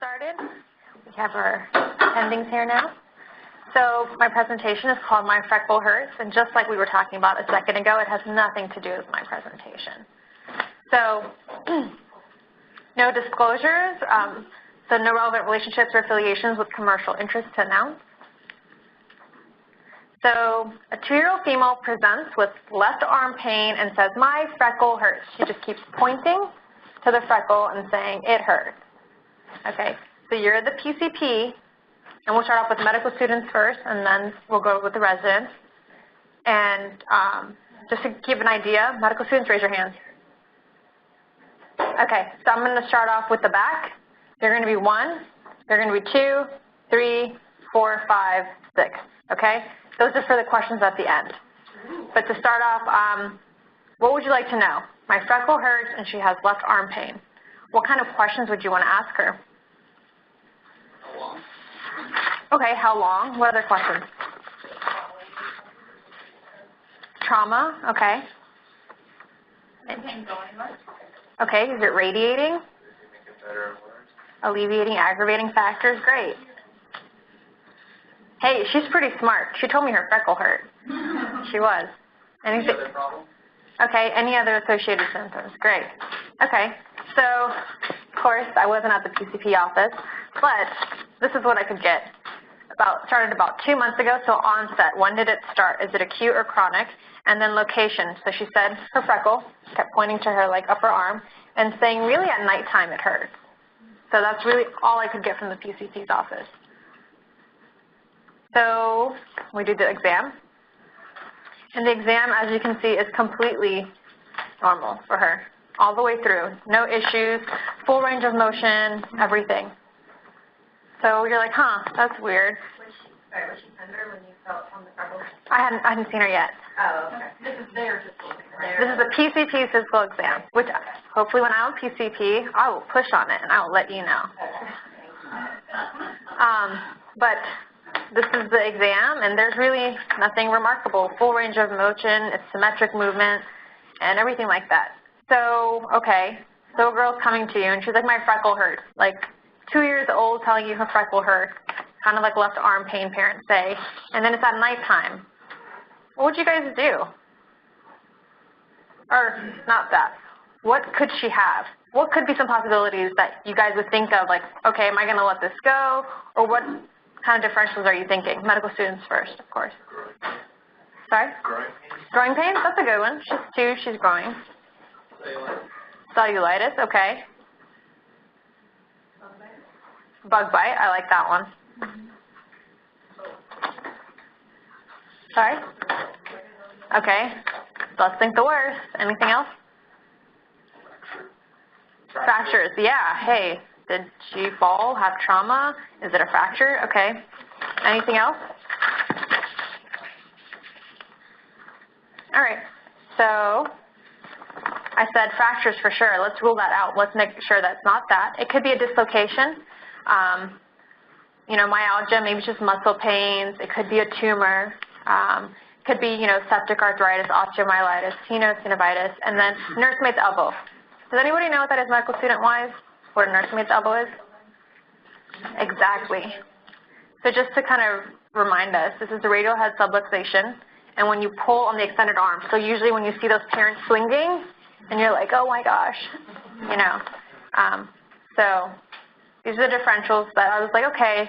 started. We have our attendings here now. So my presentation is called My Freckle Hurts, and just like we were talking about a second ago, it has nothing to do with my presentation. So no disclosures, so no relevant relationships or affiliations with commercial interests to announce. So a 2-year-old female presents with left arm pain and says, my freckle hurts. She just keeps pointing to the freckle and saying, it hurts. Okay, so you're the PCP, and we'll start off with medical students first, and then we'll go with the residents. And just to give an idea, medical students, raise your hands. Okay, so I'm going to start off with the back. They're going to be 1, they're going to be 2, 3, 4, 5, 6, okay? Those are for the questions at the end. But to start off, what would you like to know? My freckle hurts and she has left arm pain. What kind of questions would you want to ask her? How long? Okay, how long? What other questions? Trauma, okay. Okay, is it radiating? Make it better or worse? Alleviating aggravating factors, great. Hey, she's pretty smart. She told me her freckle hurt. She was. Any other problems? Okay, any other associated symptoms? Great. Okay, so of course I wasn't at the PCP office, but this is what I could get. Started about 2 months ago, so onset. When did it start? Is it acute or chronic? And then location. So she said her freckle, kept pointing to her like upper arm, and saying really at nighttime it hurts. So that's really all I could get from the PCP's office. So we did the exam. And the exam, as you can see, is completely normal for her, all the way through. No issues, full range of motion, everything. So you're like, huh, that's weird. Was she tender when you felt on the freckle? I hadn't seen her yet. Oh, okay. This is their physical exam. This is the PCP physical exam, which hopefully when I'm PCP, I will push on it and I will let you know. But this is the exam, and there's really nothing remarkable. Full range of motion, it's symmetric movement, and everything like that. So, okay, so a girl's coming to you, and she's like, my freckle hurts. Like 2 years old telling you her freckle hurts, kind of like left arm pain parents say, and then it's at nighttime. What would you guys do? Or not that. What could she have? What could be some possibilities that you guys would think of, like, okay, am I going to let this go? Or what kind of differentials are you thinking? Medical students first, of course. Growing. Sorry? Growing pains. Growing pains? That's a good one. She's 2, she's growing. Cellulitis. Cellulitis, okay. Bug bite, I like that one. Sorry? Okay. Let's think the worst. Anything else? Fractures, yeah. Hey, did she fall, have trauma? Is it a fracture? Okay. Anything else? All right. So I said fractures for sure. Let's rule that out. Let's make sure that's not that. It could be a dislocation. You know, myalgia, maybe just muscle pains. It could be a tumor. It could be, you know, septic arthritis, osteomyelitis, tenosynovitis, and then nursemaid's elbow. Does anybody know what that is medical student-wise? What a nursemaid's elbow is? Exactly. So just to kind of remind us, this is the radial head subluxation, and when you pull on the extended arm, so usually when you see those parents swinging, and you're like, oh my gosh, you know. So these are the differentials that I was like, okay,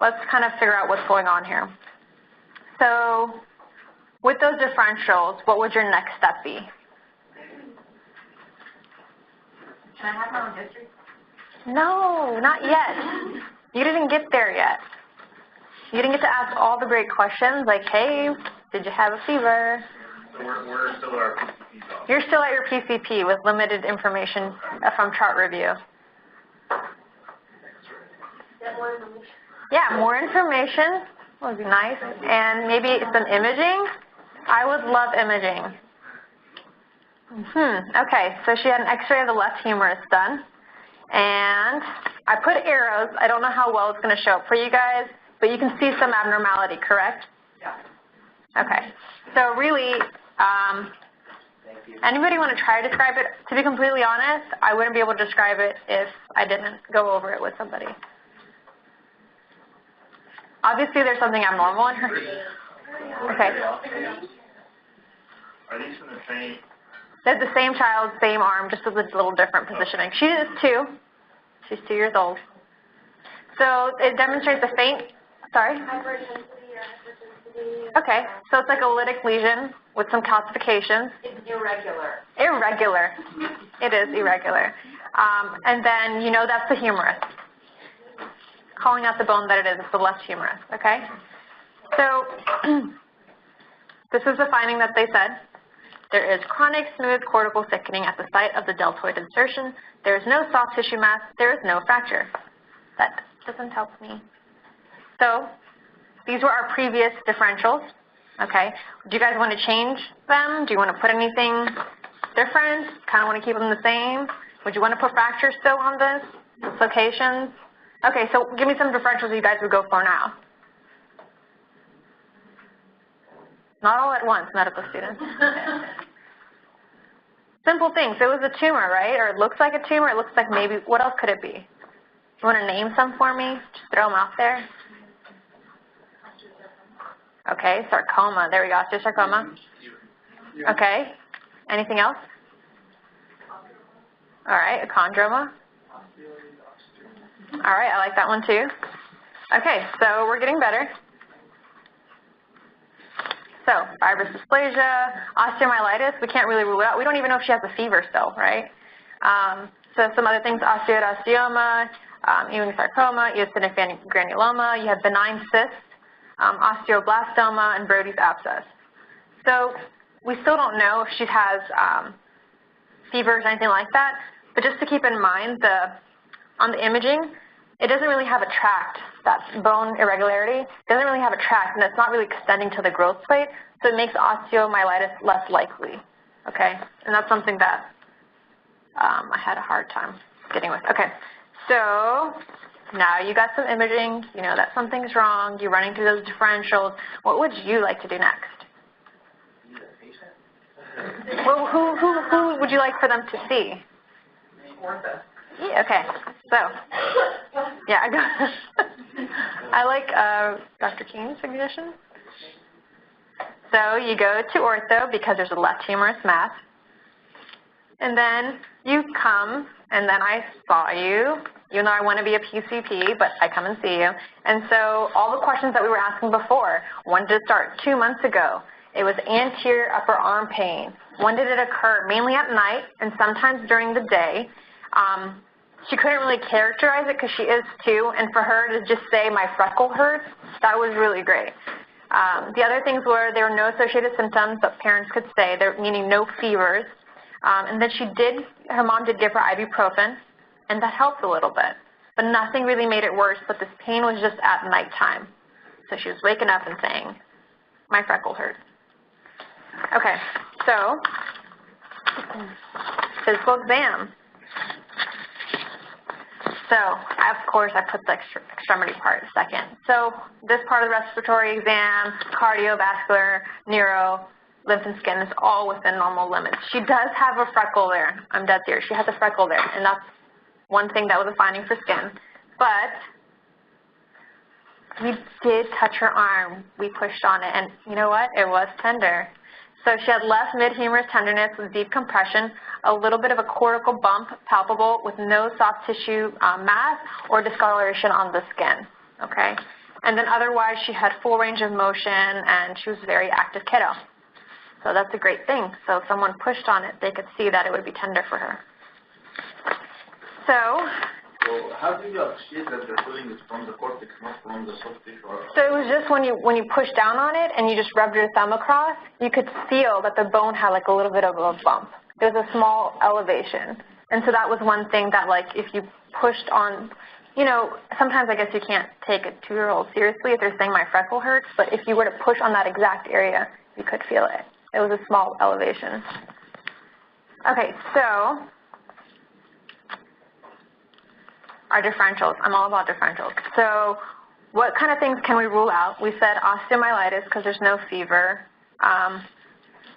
let's kind of figure out what's going on here. So with those differentials, what would your next step be? Can I have my own history? No, not yet. You didn't get there yet. You didn't get to ask all the great questions like, hey, did you have a fever? So we're still at our PCP's office. You're still at your PCP with limited information from chart review. Yeah, more information would be nice. And maybe some imaging. I would love imaging. Okay, so she had an x-ray of the left humerus done. And I put arrows. I don't know how well it's going to show up for you guys, but you can see some abnormality, correct? Yeah. Okay. So really, Anybody want to try to describe it? To be completely honest, I wouldn't be able to describe it if I didn't go over it with somebody. Obviously, there's something abnormal in her. Okay. Are these from the same? They're the same child, same arm, just with a little different positioning. She is 2. She's 2 years old. So it demonstrates a faint, sorry? Okay, so it's like a lytic lesion with some calcifications. It's irregular. Irregular. It is irregular. And then you know that's the humerus. Calling out the bone that it is, it's the left humerus, okay? So this is the finding that they said. There is chronic smooth cortical thickening at the site of the deltoid insertion. There is no soft tissue mass. There is no fracture. That doesn't help me. So these were our previous differentials, okay? Do you guys want to change them? Do you want to put anything different? Kind of want to keep them the same? Would you want to put fracture still on this? Dislocations? Okay, so give me some differentials you guys would go for now. Not all at once, medical students. Simple things. It was a tumor, right? Or it looks like a tumor. It looks like maybe, what else could it be? You want to name some for me? Just throw them out there. Okay, sarcoma. There we go, osteosarcoma. Okay. Anything else? All right, a chondroma. All right, I like that one too. Okay, so we're getting better. So, fibrous dysplasia, osteomyelitis, we can't really rule it out. We don't even know if she has a fever still, right? So some other things, osteoidostoma, Ewing sarcoma, eosinophilic granuloma, you have benign cysts, osteoblastoma, and Brody's abscess. So we still don't know if she has fevers or anything like that, but just to keep in mind, on the imaging, it doesn't really have a tract, that bone irregularity doesn't really have a tract, and it's not really extending to the growth plate, so it makes osteomyelitis less likely, okay? And that's something that I had a hard time getting with. Okay, so now you got some imaging, you know that something's wrong, you're running through those differentials. What would you like to do next? Well, who would you like for them to see? Yeah, okay, so, yeah, I like Dr. King's suggestion. So you go to ortho because there's a left humerus mass, and then you come, and then I saw you, even though I want to be a PCP, but I come and see you. And so all the questions that we were asking before, when did it start? 2 months ago. It was anterior upper arm pain. When did it occur? Mainly at night and sometimes during the day. She couldn't really characterize it because she is 2, and for her to just say my freckle hurts, that was really great. The other things were there were no associated symptoms, but parents could say, meaning no fevers. And then her mom did give her ibuprofen, and that helped a little bit. But nothing really made it worse, but this pain was just at nighttime. So she was waking up and saying, my freckle hurts. Okay, so physical exam. So, of course, I put the extremity part second. So this part of the respiratory exam, cardiovascular, neuro, lymph and skin is all within normal limits. She does have a freckle there. I'm dead serious. She has a freckle there, and that's one thing that was a finding for skin. But we did touch her arm. We pushed on it, and you know what? It was tender. So she had left mid-humerus tenderness with deep compression, a little bit of a cortical bump palpable with no soft tissue mass or discoloration on the skin, okay? And then otherwise she had full range of motion and she was a very active kiddo. So that's a great thing. So if someone pushed on it, they could see that it would be tender for her. So how do you appreciate that the feeling is from the cortex, not from the soft tissue? So it was just when you push down on it and you just rubbed your thumb across, you could feel that the bone had like a little bit of a bump. There was a small elevation. And so that was one thing that like if you pushed on, you know, sometimes I guess you can't take a 2-year-old seriously if they're saying my freckle hurts, but if you were to push on that exact area, you could feel it. It was a small elevation. Okay, so our differentials. I'm all about differentials. So what kind of things can we rule out? We said osteomyelitis because there's no fever.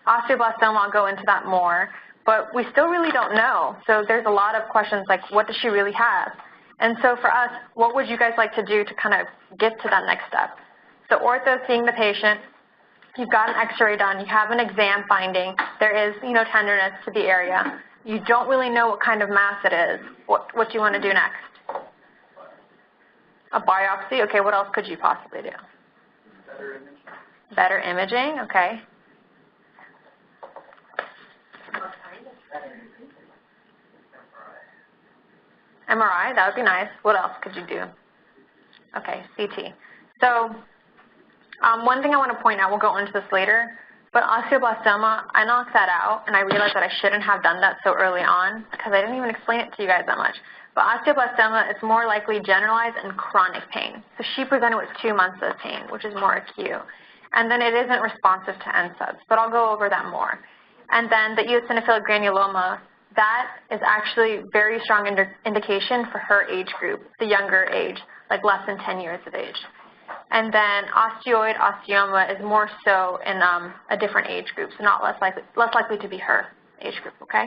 Osteoblastoma, I'll go into that more, but we still really don't know. So there's a lot of questions like, what does she really have? And so for us, what would you guys like to do to kind of get to that next step? So ortho, seeing the patient, you've got an x-ray done, you have an exam finding, there is, tenderness to the area. You don't really know what kind of mass it is. What do you want to do next? A biopsy? Okay, what else could you possibly do? Better imaging. Better imaging, okay. MRI, that would be nice. What else could you do? Okay, CT. So one thing I want to point out, we'll go into this later, but osteoblastoma, I knocked that out, and I realized that I shouldn't have done that so early on because I didn't even explain it to you guys that much. But osteoblastoma is more likely generalized and chronic pain. So she presented with 2 months of pain, which is more acute. And then it isn't responsive to NSAIDs, but I'll go over that more. And then the eosinophilic granuloma, that is actually very strong indication for her age group, the younger age, like less than 10 years of age. And then osteoid osteoma is more so in a different age group, so less likely to be her age group, okay?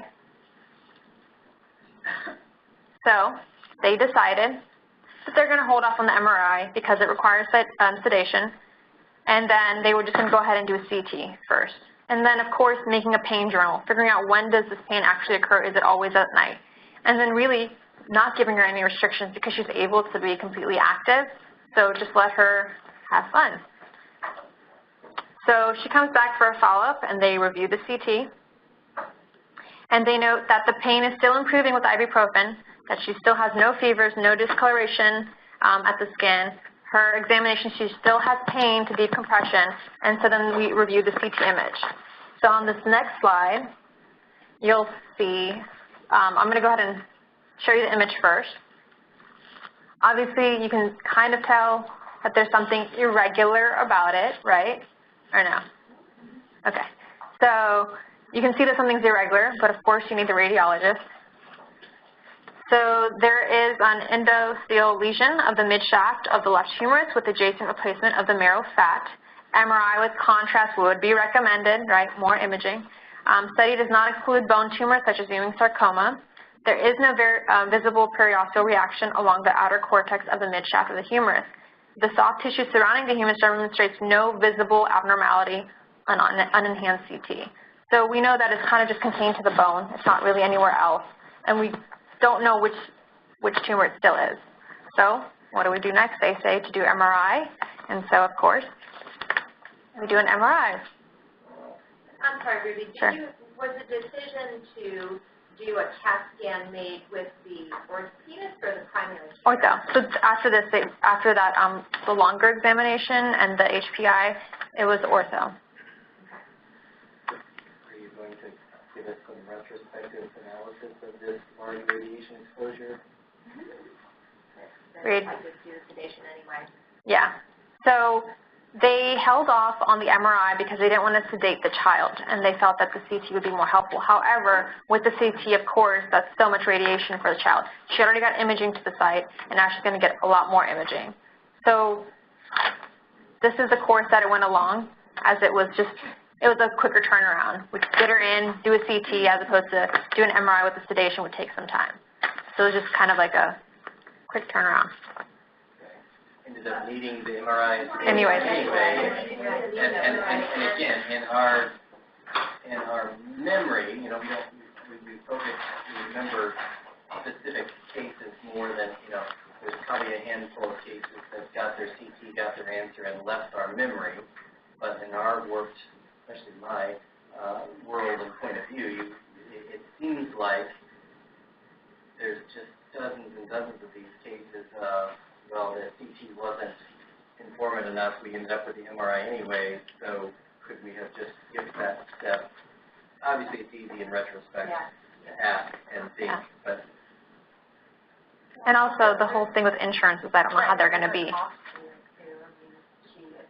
So they decided that they're going to hold off on the MRI because it requires sedation, and then they were just going to go ahead and do a CT first. And then, of course, making a pain journal, figuring out when does this pain actually occur, is it always at night? And then really not giving her any restrictions because she's able to be completely active, so just let her have fun. So she comes back for a follow-up, and they review the CT. And they note that the pain is still improving with ibuprofen, that she still has no fevers, no discoloration at the skin. Her examination, she still has pain to decompression, and so then we review the CT image. So on this next slide, you'll see, I'm going to go ahead and show you the image first. Obviously, you can kind of tell that there's something irregular about it, right? Or no? Okay. So you can see that something's irregular, but of course you need the radiologist. So there is an endothelial lesion of the midshaft of the left humerus with adjacent replacement of the marrow fat. MRI with contrast would be recommended, right? More imaging. Study does not exclude bone tumors such as Ewing sarcoma. There is no visible periosteal reaction along the outer cortex of the midshaft of the humerus. The soft tissue surrounding the humerus demonstrates no visible abnormality on unenhanced CT. So we know that it's kind of just contained to the bone. It's not really anywhere else. And we don't know which tumor it still is. So what do we do next? They say to do MRI. And so, of course, we do an MRI. I'm sorry, Ruby. Sure. Was the decision to do a CAT scan made with the orthopedist or the primary care? Ortho. So after that, the longer examination and the HPI, it was ortho. Are you going to give us some retrospective analysis of this large radiation exposure? Read. I just do the sedation anyway. Yeah. So they held off on the MRI because they didn't want to sedate the child, and they felt that the CT would be more helpful. However, with the CT, of course, that's so much radiation for the child. She already got imaging to the site, and now she's going to get a lot more imaging. So this is the course that it went along, as it was a quicker turnaround. We'd get her in, do a CT, as opposed to do an MRI with the sedation would take some time. So it was just kind of like a quick turnaround. Ended up needing the MRI Anyway. And again, in our memory, we remember specific cases more than, there's probably a handful of cases that got their CT, got their answer, and left our memory. But in our work, especially my world and point of view, it seems like there's just dozens and dozens of these cases of, well, the CT wasn't informative enough, we ended up with the MRI anyway, so could we have just skipped that step? Obviously, it's easy in retrospect to ask and think, but... And also, the whole thing with insurance is I don't know how they're going to be. If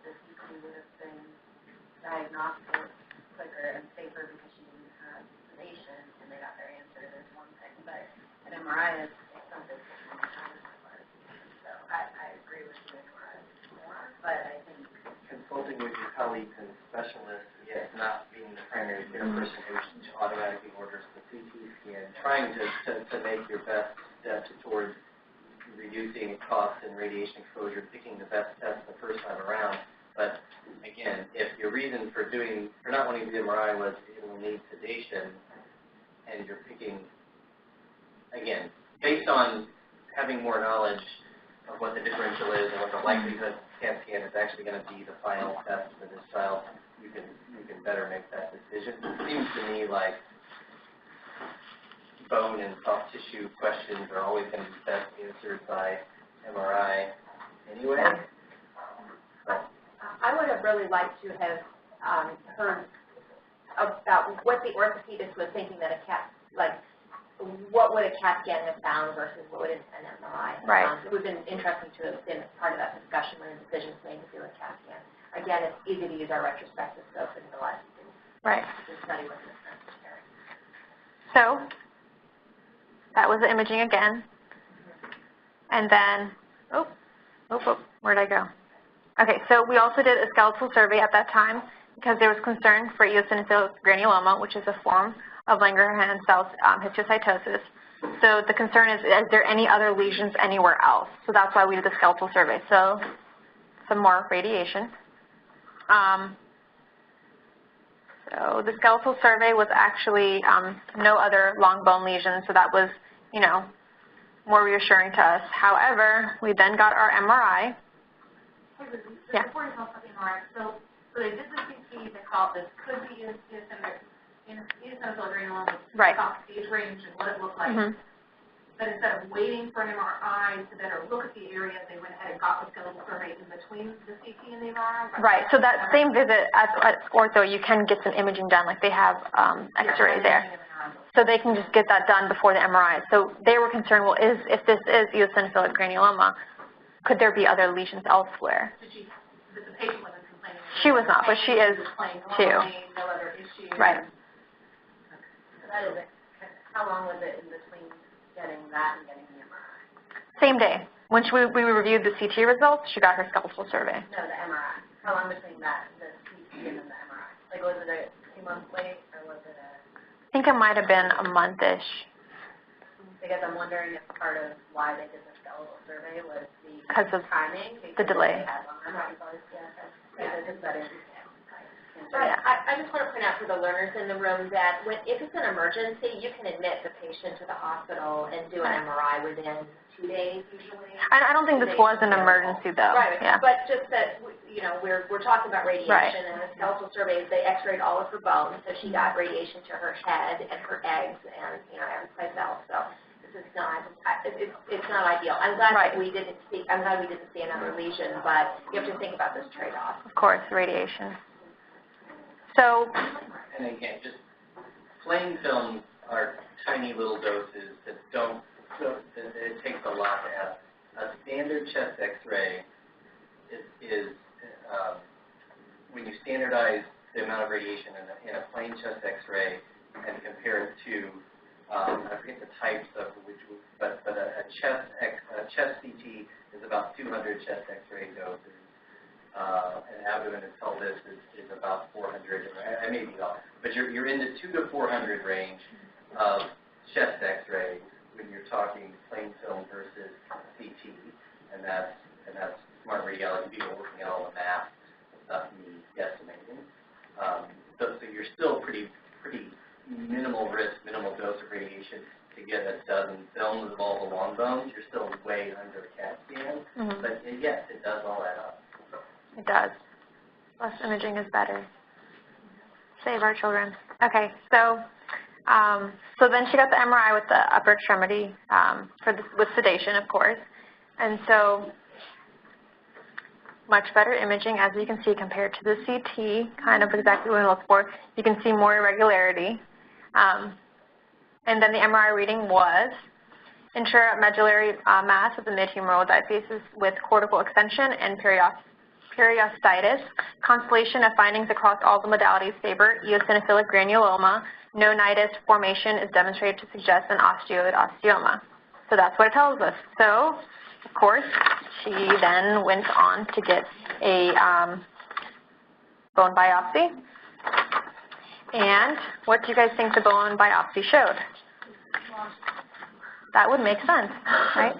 the CT would have been diagnostic quicker and safer because she didn't have sedation and they got their answer, there's one thing, but an MRI is expensive. So I agree with you, MRI more, but I think... Consulting with your colleagues and specialists, yes, not being the primary primary care person who automatically orders the CT scan, trying to make your best step towards reducing costs and radiation exposure, picking the best test the first time around. But again, if your reason for not wanting to do MRI was it will need sedation, and you're picking, again, based on having more knowledge of what the differential is and what the likelihood CAT scan is actually going to be the final test for this child, you can better make that decision. It seems to me like bone and soft tissue questions are always going to be best answered by MRI anyway. But I would have really liked to have heard about what the orthopedist was thinking that a CAT, like, what would a CAT scan have found versus what would an MRI have found. It would have been interesting to have been part of that discussion when a decision was made to do a CAT scan. Again, it's easy to use our retrospective scope and realize the study wasn't necessary. So that was the imaging again. And then, where'd I go? Okay, so we also did a skeletal survey at that time because there was concern for eosinophilic granuloma, which is a form of Langerhans cell histiocytosis. So the concern is there any other lesions anywhere else? So that's why we did the skeletal survey. So some more radiation. So the skeletal survey was actually no other long bone lesions, so that was, more reassuring to us. However, we then got our MRI. Yeah. Before you talk about the MRI, so they did the CT, they thought this could be eosinophilic granuloma, about stage range and what it looked like. But instead of waiting for an MRI to better look at the area, they went ahead and got the skeletal survey in between the CT and the MRI. Right. So that same visit at ortho, you can get some imaging done, like they have X-ray there. So they can just get that done before the MRI. So they were concerned, well, if this is eosinophilic granuloma, could there be other lesions elsewhere? The patient wasn't complaining. She was not, but she is too. No other issues. Right. So that is it. How long was it in between getting that and getting the MRI? Same day. When we reviewed the CT results, she got her skeletal survey. No, the MRI. How long between that, the CT and then the MRI? Like, was it a 2-month wait, or was it a... I think it might have been a month-ish. Because I'm wondering if part of why they did the skeletal survey was the timing. The delay. I just want to point out for the learners in the room that if it's an emergency, you can admit the patient to the hospital and do an MRI within 2 days usually. I don't think this was an emergency though. Right, yeah. But just that, we're talking about radiation and the skeletal surveys, they x-rayed all of her bones, so she got radiation to her head and her eggs and, every place else. So this is not, it's not ideal. I'm glad that we didn't see another lesion, but you have to think about this trade-off. Of course, radiation. So, and again, just plain films are tiny little doses that it takes a lot to have. A standard chest X-ray is when you standardize the amount of radiation in a plain chest X-ray and compare it to I forget the types of which, but a chest CT is about 200 chest X-ray doses. An abdomen and pelvis is about 400. I may be off, but you're in the 200 to 400 range of chest X-rays when you're talking plain film versus CT, and that's smart radiology people working out all the math stuff me guesstimating. So you're still pretty minimal risk, minimal dose of radiation to get a dozen films of all the long bones. You're still way under a CAT scan, but yes, it does all add up. It does. Less imaging is better. Save our children. Okay, so then she got the MRI with the upper extremity with sedation, of course, and so much better imaging, as you can see, compared to the CT, kind of exactly what we look for. You can see more irregularity. And then the MRI reading was intramedullary mass of the mid-humeral diaphysis with cortical extension and periostitis. Constellation of findings across all the modalities favor eosinophilic granuloma. No nidus formation is demonstrated to suggest an osteoid osteoma. So that's what it tells us. So, of course, she then went on to get a bone biopsy. And what do you guys think the bone biopsy showed? That would make sense, right?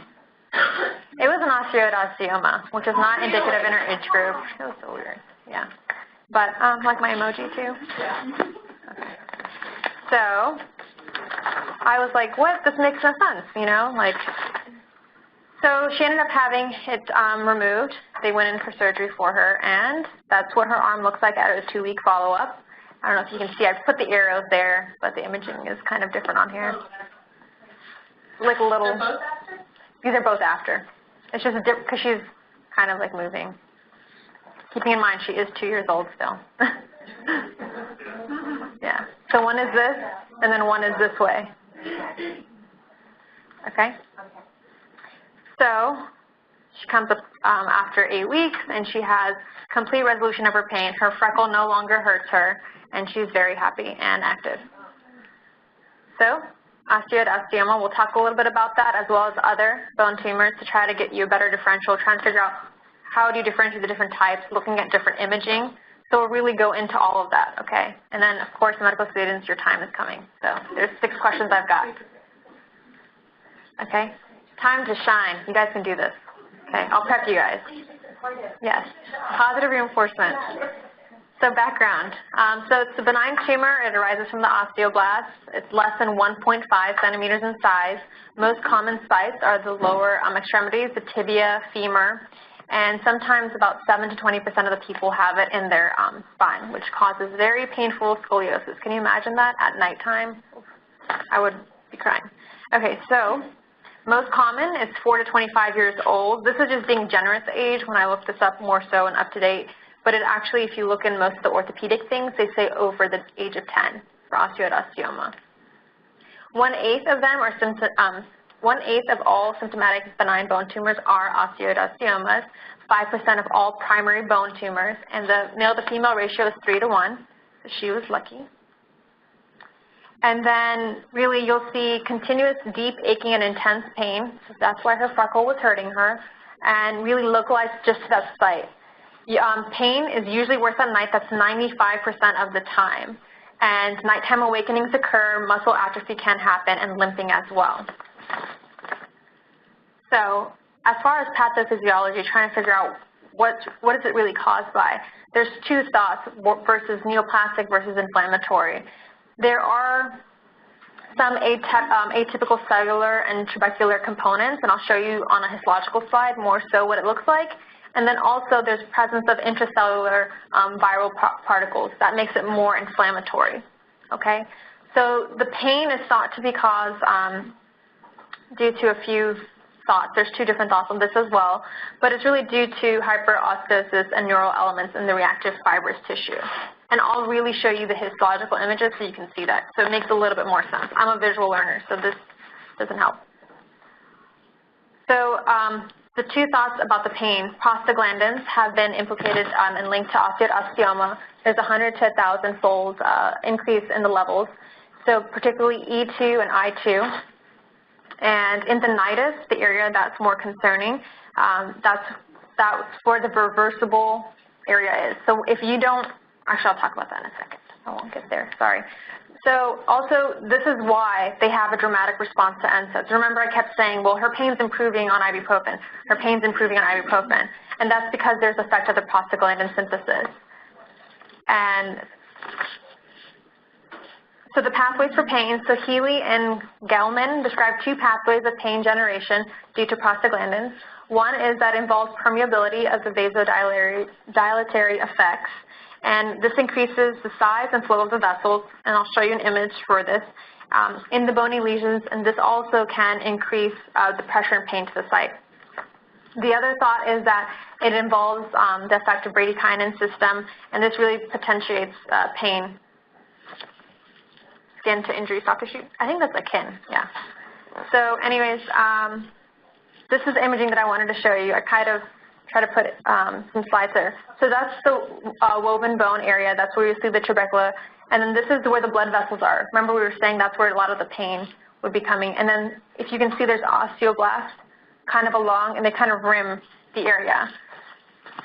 It was an osteoid-osteoma, which is not indicative in her age group. It was so weird, yeah. But like my emoji too? Okay. So I was like, what? This makes no sense, you know? Like, so she ended up having it removed. They went in for surgery for her, and that's what her arm looks like at a 2-week follow-up. I don't know if you can see. I put the arrows there, but the imaging is kind of different on here. Like a little. They're both after? These are both after. It's just because she's kind of like moving. Keeping in mind she is 2 years old still. Yeah. So one is this, and then one is this way. Okay? So she comes up after 8 weeks, and she has complete resolution of her pain. Her freckle no longer hurts her, and she's very happy and active. So osteoid-osteoma, we'll talk a little bit about that as well as other bone tumors to try to get you a better differential, trying to figure out how do you differentiate the different types, looking at different imaging. So we'll really go into all of that, okay? And then, of course, medical students, your time is coming. So there's 6 questions I've got. Okay? Time to shine. You guys can do this. Okay, I'll prep you guys. Yes. Positive reinforcement. So background. So it's a benign tumor. It arises from the osteoblast. It's less than 1.5 centimeters in size. Most common sites are the lower extremities, the tibia, femur, and sometimes about 7 to 20% of the people have it in their spine, which causes very painful scoliosis. Can you imagine that at nighttime? I would be crying. Okay, so most common is 4 to 25 years old. This is just being generous age when I looked this up more so and up to date. But it actually, if you look in most of the orthopedic things, they say over the age of 10 for osteoid-osteoma. 1/8 of them are 1/8 of all symptomatic benign bone tumors are osteoid-osteomas, 5% of all primary bone tumors, and the male to female ratio is 3 to 1. So she was lucky. And then really you'll see continuous deep aching and intense pain. So that's why her freckle was hurting her, and really localized just to that site. Pain is usually worse at night. That's 95% of the time. And nighttime awakenings occur, muscle atrophy can happen, and limping as well. So as far as pathophysiology, trying to figure out what is it really caused by, there's 2 thoughts versus neoplastic versus inflammatory. There are some atypical cellular and trabecular components, and I'll show you on a histological slide more so what it looks like. And then also there's presence of intracellular viral particles. That makes it more inflammatory, okay? So the pain is thought to be caused due to a few thoughts. There's 2 different thoughts on this as well, but it's really due to hyperostosis and neural elements in the reactive fibrous tissue. And I'll really show you the histological images so you can see that. So it makes a little bit more sense. I'm a visual learner, so this doesn't help. So the 2 thoughts about the pain, prostaglandins have been implicated and linked to osteoid-osteoma. There's 100 to 1,000-fold increase in the levels, so particularly E2 and I2. And in the nidus, the area that's more concerning, that's where the reversible area is. So if you don't, actually I'll talk about that in a second. I won't get there, sorry. So also, this is why they have a dramatic response to NSAIDs. Remember I kept saying, well, her pain's improving on ibuprofen. Her pain's improving on ibuprofen. And that's because there's effect of the prostaglandin synthesis. And so the pathways for pain, so Healy and Gelman described 2 pathways of pain generation due to prostaglandins. One is that involves permeability of the vasodilatory effects. And this increases the size and flow of the vessels, and I'll show you an image for this, in the bony lesions, and this also can increase the pressure and pain to the site. The other thought is that it involves the effect of bradykinin system, and this really potentiates pain. Skin to injury soft tissue. I think that's akin, yeah. So anyways, this is the imaging that I wanted to show you. I kind of try to put some slides there. So that's the woven bone area. That's where you see the trabecula. And then this is where the blood vessels are. Remember we were saying that's where a lot of the pain would be coming. And then if you can see there's osteoblast kind of along, and they kind of rim the area.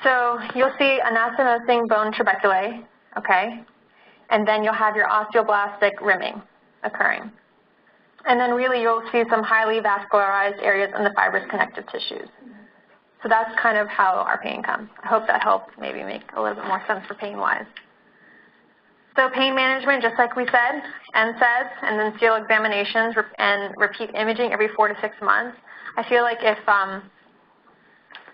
So you'll see anastomosing bone trabeculae, okay? and then you'll have your osteoblastic rimming occurring. And then really you'll see some highly vascularized areas in the fibrous connective tissues. So that's kind of how our pain comes. I hope that helped maybe make a little bit more sense for pain-wise. So pain management, just like we said, NSAIDs, and then serial examinations and repeat imaging every 4 to 6 months. I feel like if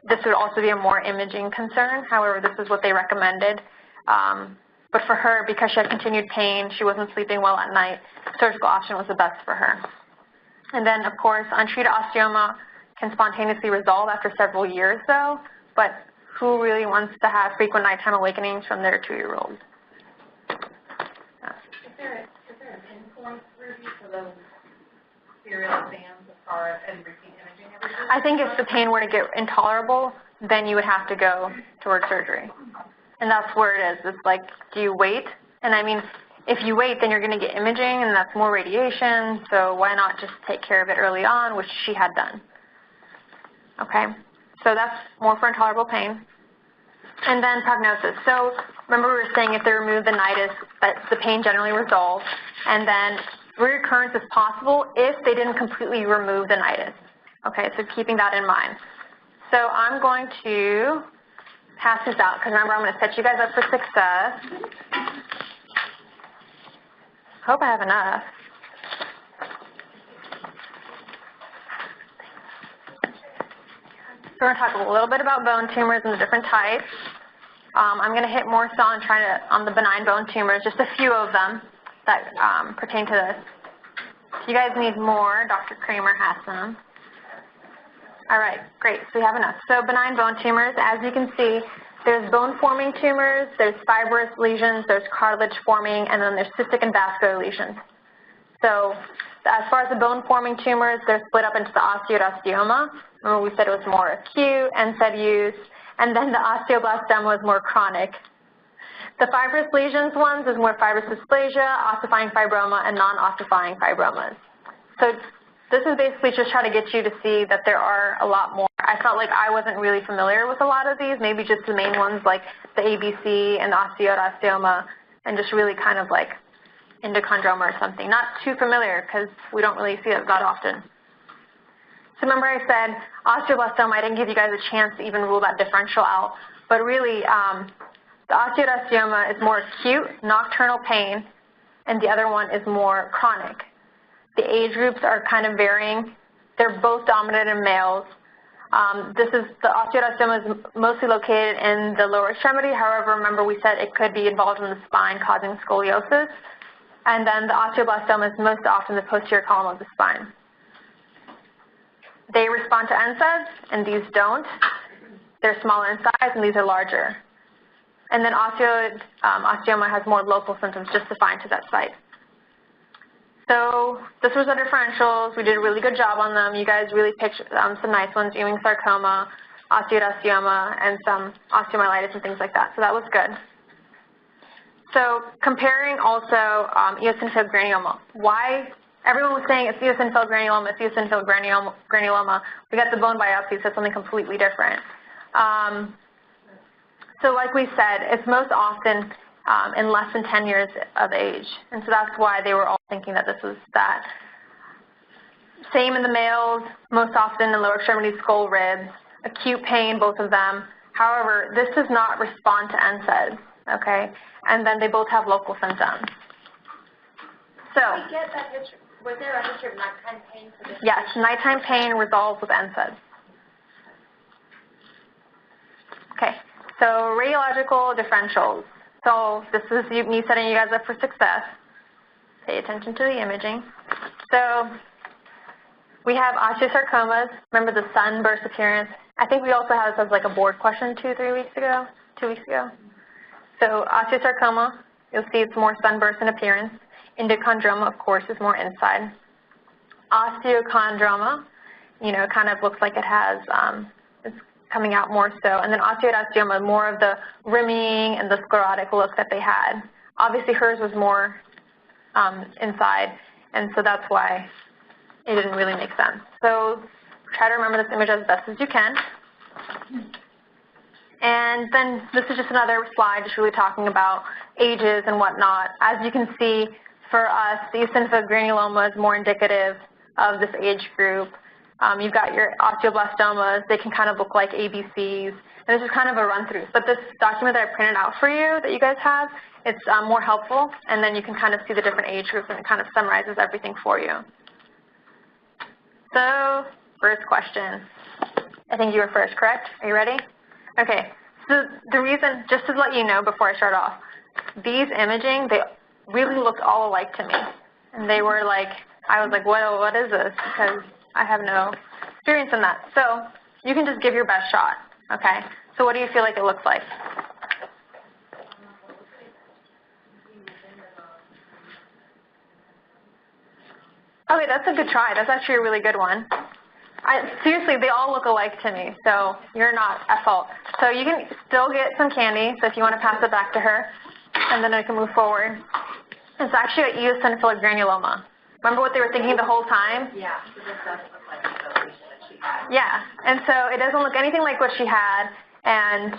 this would also be a more imaging concern. However, this is what they recommended. But for her, because she had continued pain, she wasn't sleeping well at night, surgical option was the best for her. And then, of course, untreated osteoma can spontaneously resolve after several years, though, but who really wants to have frequent nighttime awakenings from their 2-year-old? Is there a pinpoint review for those serial exams as far as and repeat imaging every year? I think if the pain were to get intolerable, then you would have to go towards surgery. And that's where it is. It's like, do you wait? And I mean, if you wait, then you're going to get imaging, and that's more radiation, so why not just take care of it early on, which she had done. Okay, so that's more for intolerable pain. And then prognosis. So remember we were saying if they remove the nidus, that the pain generally resolves, and then reoccurrence is possible if they didn't completely remove the nidus. Okay, so keeping that in mind. So I'm going to pass this out, because remember I'm going to set you guys up for success. Hope I have enough. So we're going to talk a little bit about bone tumors and the different types. I'm going to hit more so on the benign bone tumors, just a few of them that pertain to this. If you guys need more, Dr. Kramer has some. All right, great, so we have enough. So benign bone tumors, as you can see, there's bone-forming tumors, there's fibrous lesions, there's cartilage-forming, and then there's cystic and vascular lesions. So as far as the bone-forming tumors, they're split up into the osteoid osteoma. Remember we said it was more acute, NSAID use, and then the osteoblastoma was more chronic. The fibrous lesions ones is more fibrous dysplasia, ossifying fibroma, and non-ossifying fibromas. So this is basically just trying to get you to see that there are a lot more. I felt like I wasn't really familiar with a lot of these, maybe just the main ones like the ABC and the osteoid osteoma, and just really kind of like endochondroma or something. Not too familiar because we don't really see it that often. So remember I said osteoblastoma, I didn't give you guys a chance to even rule that differential out, but really the osteoid osteoma is more acute, nocturnal pain, and the other one is more chronic. The age groups are kind of varying. They're both dominant in males. The osteoid osteoma is mostly located in the lower extremity. However, remember we said it could be involved in the spine causing scoliosis. And then the osteoblastoma is most often the posterior column of the spine. They respond to NSAIDs, and these don't. They're smaller in size, and these are larger. And then osteoid osteoma has more local symptoms just defined to that site. So this was the differentials. We did a really good job on them. You guys really picked some nice ones, Ewing sarcoma, osteoid osteoma, and some osteomyelitis and things like that. So that was good. So comparing also eosinophilic granuloma. Why? Everyone was saying it's eosinophilic granuloma, it's eosinophilic granuloma. We got the bone biopsy, so something completely different. So like we said, it's most often in less than 10 years of age. And so that's why they were all thinking that this was that. Same in the males, most often in lower extremity skull ribs, acute pain, both of them. However, this does not respond to NSAIDs, okay? And then they both have local symptoms. So, we get that history. Was there a history of nighttime pain for this? Yes, nighttime pain resolves with NSAIDs. Okay, so radiological differentials. So this is me setting you guys up for success. Pay attention to the imaging. So we have osteosarcomas. Remember the sunburst appearance? I think we also had this as like a board question 2 weeks ago. So osteosarcoma, you'll see it's more sunburst in appearance. Endochondroma, of course, is more inside. Osteochondroma, kind of looks like it has, it's coming out more so. And then osteoid osteoma, more of the rimming and the sclerotic look that they had. Obviously, hers was more inside, and so that's why it didn't really make sense. So try to remember this image as best as you can. And then this is just another slide just really talking about ages and whatnot. As you can see, for us, the eosinophilic granuloma is more indicative of this age group. You've got your osteoblastomas. They can kind of look like ABCs. And this is kind of a run-through. But this document that I printed out for you that you guys have, it's more helpful. And then you can kind of see the different age groups, and it kind of summarizes everything for you. So, first question. I think you were first, correct? Are you ready? Okay. So the reason, just to let you know before I start off, these imaging, they really looked all alike to me. And they were like, I was like, what is this? Because I have no experience in that. So you can just give your best shot, okay? So what do you feel like it looks like? Okay, that's a good try. That's actually a really good one. Seriously, they all look alike to me, so you're not at fault. So you can still get some candy, so if you want to pass it back to her, and then I can move forward. It's actually an eosinophilic granuloma. Remember what they were thinking the whole time? Yeah, so this doesn't look like the evaluation that she had. Yeah, and so it doesn't look anything like what she had, and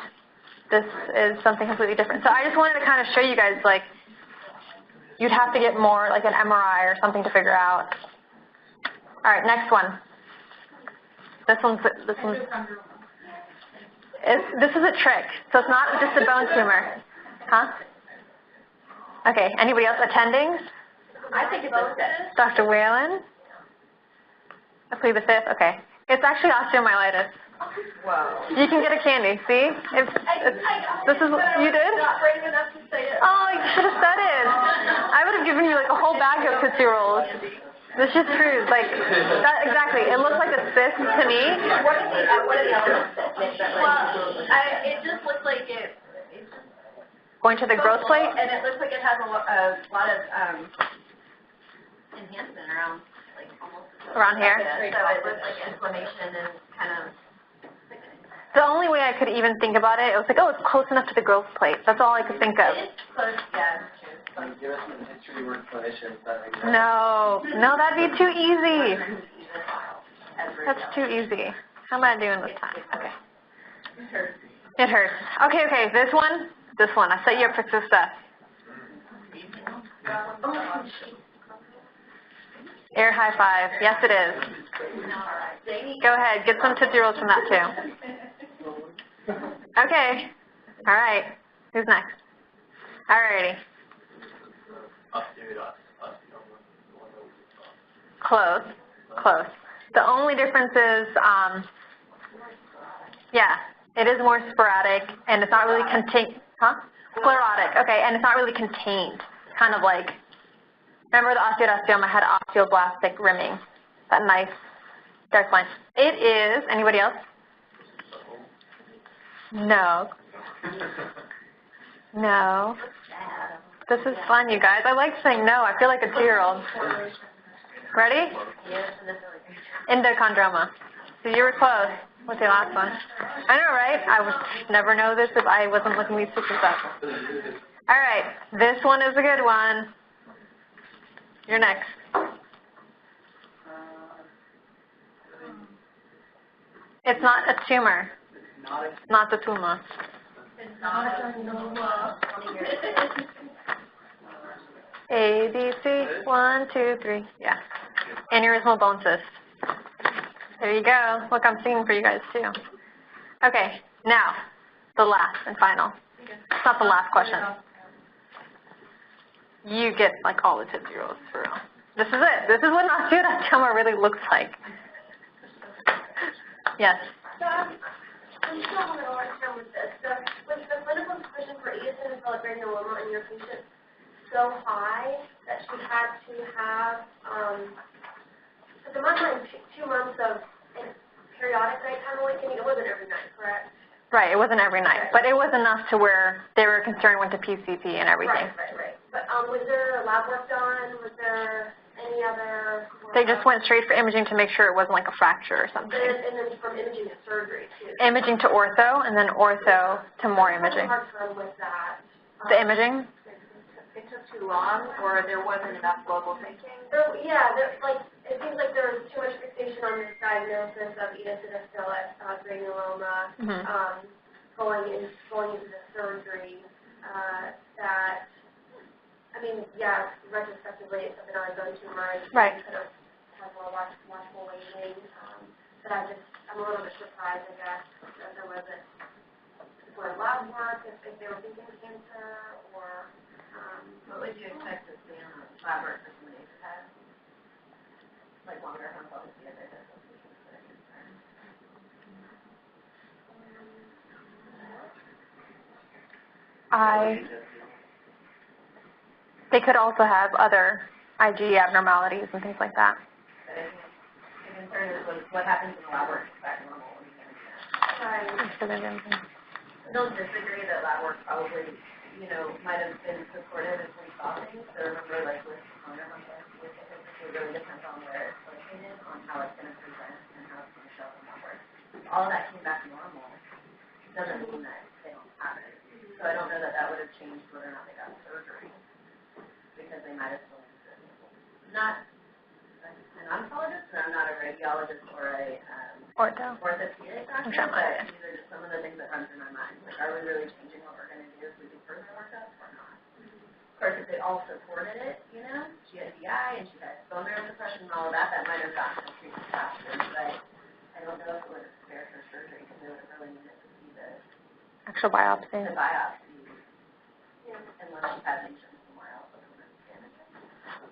this is something completely different. So I just wanted to kind of show you guys, like, you'd have to get more, like an MRI or something to figure out. All right, next one. This is a trick, so it's not just a bone tumor. Huh? Okay, anybody else attending? I think it's a fifth. Dr. Whalen? I plead the fifth, okay. It's actually osteomyelitis. Whoa. You can get a candy, see? This is, you did? Not brave enough to say it. Oh, you should have said it. I would have given you like a whole bag of Tootsie Rolls. This just proves, like, that, exactly. It looks like a cyst to me. What are the elements that make that? Well, it just looks like it's just Going to the growth plate? and it looks like it has a lot of enhancement around, like, almost Around here? So it looks like inflammation and kind of sickening. The only way I could even think about it, it was like, oh, it's close enough to the growth plate. That's all I could think of. It is close, yeah, it's true. Give us some history word clinicians. No, that'd be too easy. That's too easy. How am I doing this time? Okay. It hurts. Okay, this one. I set you up for success. Air high five. Yes, it is. Go ahead. Get some Tootsie Rolls from that, too. Okay. All right. Who's next? All righty. Close. The only difference is, yeah, it is more sporadic, and it's not really contained. Huh? Sclerotic. Okay, and it's not really contained. Kind of like, remember the osteoblastoma had osteoblastic rimming, that nice dark line. It is, anybody else? No. This is fun, you guys. I like saying no. I feel like a 2-year-old. Ready? Endochondroma. So you were close with your last one. I know, right? I would never know this if I wasn't looking these pictures up. All right. This one is a good one. You're next. It's not a tumor. Not the tumor. A, B, C, 1, 2, 3, yeah. Aneurysmal bone cyst. There you go. Look, I'm singing for you guys too. Okay, now, the last and final. It's not the last question. You get like all the Tootsie Rolls for real. This is it. This is what an osteoblastoma really looks like. Yes? I'm still having a hard time with this. So, was the clinical suspicion for eosinophilic granuloma in your patient so high that she had to have, in my mind, 2 months of periodic nighttime awakening? It wasn't every night, correct? Right, it wasn't every night, but it was enough to where they were concerned, went to PCP and everything. Right. But was there lab work done? Was there any other work? They just went straight for imaging to make sure it wasn't like a fracture or something. And then from imaging to surgery, too. Imaging to ortho, and then ortho to more imaging. I had a hard time with that. The imaging? It took too long, or there wasn't enough global thinking? It seems like there was too much fixation on this diagnosis of eosinophilic granuloma. going into the surgery, that, I mean, yeah, retrospectively, it's something I would go to my Right. kind of have more watchful waiting, but I'm a little bit surprised, I guess, that there wasn't for lab work, if they were thinking cancer, or, What would you expect to see on a lab work for somebody who has, like, longer home health care that has those lesions that are concerned? They could also have other IgE abnormalities and things like that. But I think the concern is what happens in the lab work is back normal when you get into that. I don't disagree that lab work probably, might have been supportive if we saw things. So remember, like with longer home health care, it really depends on where it's located, on how it's going to present, and how it's going to show up in lab work. All of that came back normal doesn't mean that they don't have it. So I don't know that that would have changed whether or not they got surgery, because they might have still existed. Not an oncologist, and I'm not a radiologist or a orthopedic doctor, but these are just some of the things that run through my mind. Like, are we really changing what we're going to do if we do further workup or not? Of course, if they all supported it, she had DI and she had bone marrow suppression and all of that, that might have gotten her treated faster, but I don't know if it would have spared her surgery because they would have really needed to see the actual biopsy. Unless she had lesions somewhere else.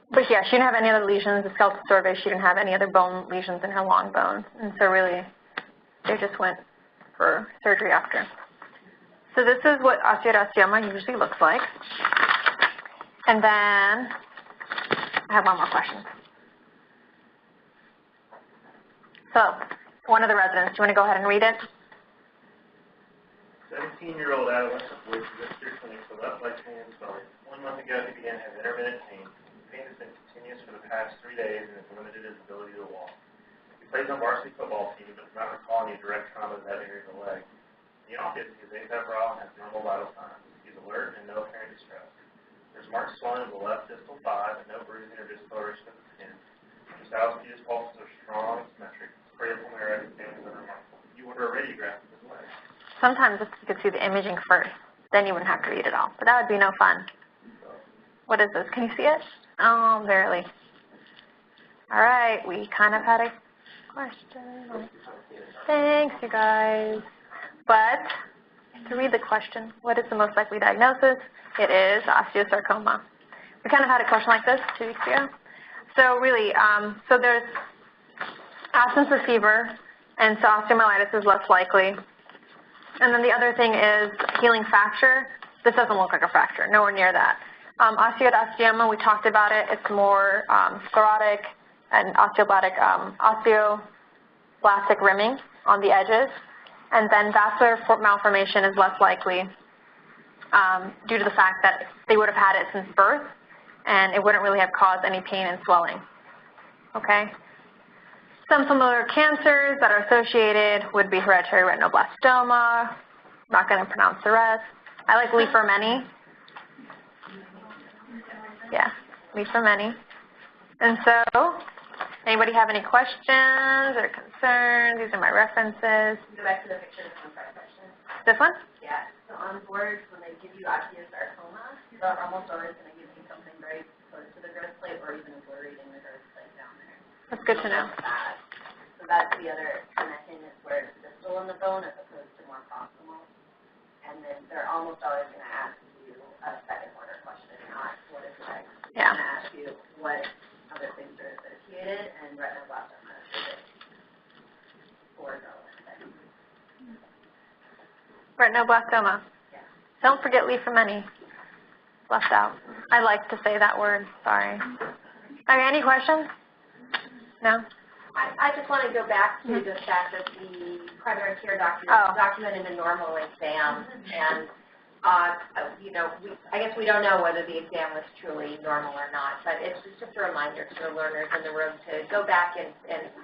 But yeah, she didn't have any other lesions. The skeletal survey, she didn't have any other bone lesions in her long bone. And so really, they just went for surgery after. So this is what osteoid-osteoma usually looks like. And then I have one more question. So one of the residents, do you want to go ahead and read it? 17-year-old adolescent boy visits your clinic with left leg pain and swelling. 1 month ago, he began to have intermittent pain. The pain has been continuous for the past 3 days and has limited his ability to walk. He plays on varsity football team, but does not recall any direct trauma to that area of the leg. In the office, he is afebrile and has normal vital signs. He's alert and no apparent distress. There's marked swelling of the left distal thigh, but no bruising or discoloration of the skin. His alveolus pulses are strong and symmetric. Cranial pulmonary exams are remarkable. You order a radiograph of his leg. Sometimes if you could see the imaging first, then you wouldn't have to read it all. But that would be no fun. What is this? Can you see it? Oh, barely. All right, we kind of had a question. Thanks, you guys. But to read the question, what is the most likely diagnosis? It is osteosarcoma. We kind of had a question like this 2 weeks ago. So really, so there's absence of fever, and so osteomyelitis is less likely. And then the other thing is healing fracture. This doesn't look like a fracture, nowhere near that. Osteoid-osteoma, we talked about it. It's more sclerotic and osteoblastic rimming on the edges. And then vascular malformation is less likely due to the fact that they would have had it since birth, and it wouldn't really have caused any pain and swelling. Okay? Some familiar cancers that are associated would be hereditary retinoblastoma. Not going to pronounce the rest. I like Leaf-Many. Yeah, Leaf-Many. And so, anybody have any questions or concerns? These are my references. Go back to the picture of the front question. This one? Yeah. So on boards, when they give you osteosarcoma, they're almost always going to give you something very close to the growth plate or even a blurry in the growth plate down there. That's good to know. So that's the other kind of hint is where it's distal in the bone as opposed to more proximal. And then they're almost always going to ask you a second order question, not what is the diagnosis. Yeah. They're going to ask you what other things are associated, and retinoblastoma is it or no. Retinoblastoma. Yeah. Don't forget Leaf-Many. Left out. I like to say that word. Sorry. Okay, any questions? No? I just want to go back to the fact that the primary care doctor documented a normal exam, and I guess we don't know whether the exam was truly normal or not, but it's just a reminder to the learners in the room to go back and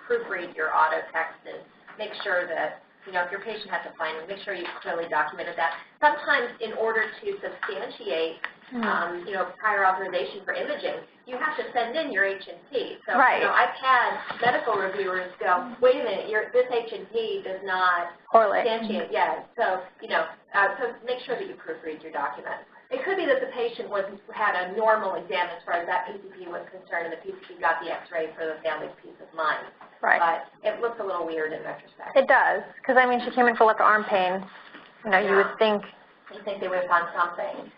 proofread your auto text and make sure that, if your patient has a finding, make sure you've clearly documented that. Sometimes in order to substantiate prior authorization for imaging, you have to send in your H&P. So, Right. I've had medical reviewers go, wait a minute, this H&P does not correlate. substantiate. Yeah. So, so make sure that you proofread your document. It could be that the patient had a normal exam as far as that PCP was concerned, and the PCP got the X-ray for the family's peace of mind. Right. But it looks a little weird in retrospect. It does, because I mean, she came in for left arm pain. You would think. You think they would have found something.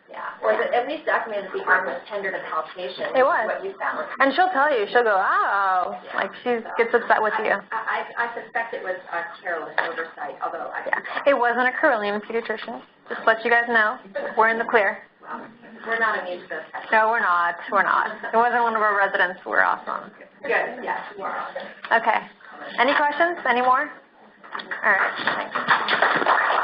Yeah. Or at least documented that the arm was tender to palpation. It was. What you found. And she'll tell you. She'll go, oh, Yeah. like she gets upset with you. I suspect it was a careless oversight, although It wasn't a Carilion pediatrician. Just to let you guys know, we're in the clear. Well, we're not immune to those types. No, we're not. We're not. It wasn't one of our residents. We're awesome. Good. Yes, you are awesome. Okay. Any questions? Any more? All right. Thanks.